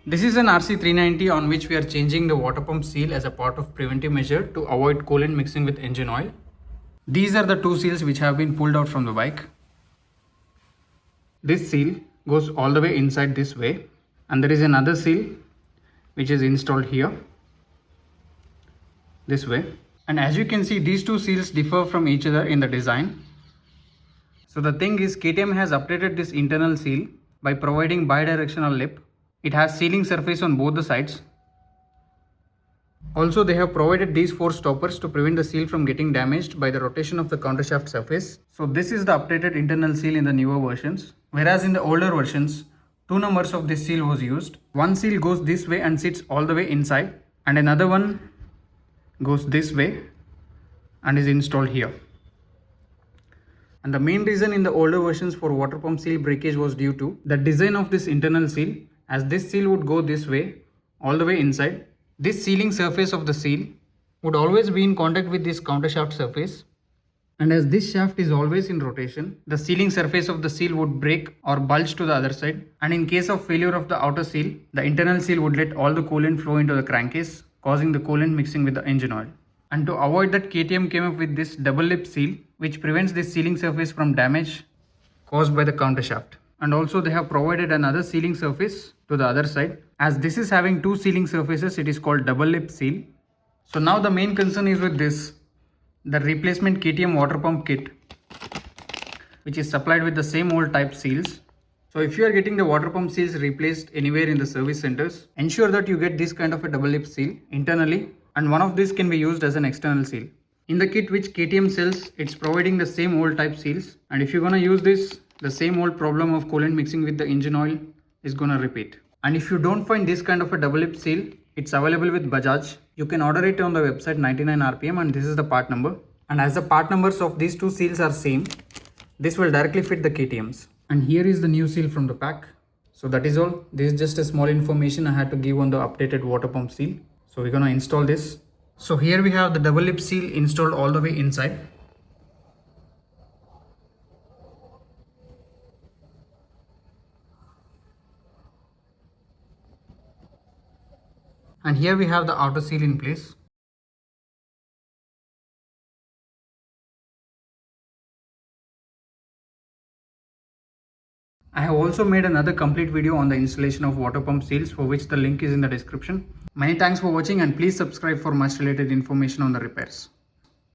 This is an RC390 on which we are changing the water pump seal as a part of preventive measure to avoid coolant mixing with engine oil. These are the two seals which have been pulled out from the bike. This seal goes all the way inside this way, and there is another seal which is installed here this way. And as you can see, these two seals differ from each other in the design. So the thing is, KTM has updated this internal seal by providing bidirectional lip. It has sealing surface on both the sides. Also, they have provided these 4 stoppers to prevent the seal from getting damaged by the rotation of the countershaft surface. So this is the updated internal seal in the newer versions. Whereas in the older versions, 2 numbers of this seal was used. One seal goes this way and sits all the way inside, and another one goes this way and is installed here. And the main reason in the older versions for water pump seal breakage was due to the design of this internal seal, as this seal would go this way all the way inside. This sealing surface of the seal would always be in contact with this countershaft surface, and as this shaft is always in rotation, the sealing surface of the seal would break or bulge to the other side, and in case of failure of the outer seal, the internal seal would let all the coolant flow into the crankcase, causing the coolant mixing with the engine oil. And to avoid that, KTM came up with this double lip seal which prevents this sealing surface from damage caused by the countershaft. And also they have provided another sealing surface to the other side. As this is having 2 sealing surfaces, it is called double lip seal. So now the main concern is with this, the replacement KTM water pump kit, which is supplied with the same old type seals. So if you are getting the water pump seals replaced anywhere in the service centers, ensure that you get this kind of a double lip seal internally, and one of these can be used as an external seal. In the kit which KTM sells, it's providing the same old type seals, and if you're gonna use this, the same old problem of coolant mixing with the engine oil is gonna repeat. And if you don't find this kind of a double lip seal, it's available with Bajaj. You can order it on the website 99 RPM, and this is the part number. And as the part numbers of these two seals are same, this will directly fit the KTMs. And here is the new seal from the pack. So that is all. This is just a small information I had to give on the updated water pump seal. So we're gonna install this. So here we have the double lip seal installed all the way inside. And here we have the outer seal in place. I have also made another complete video on the installation of water pump seals, for which the link is in the description. Many thanks for watching, and please subscribe for much related information on the repairs.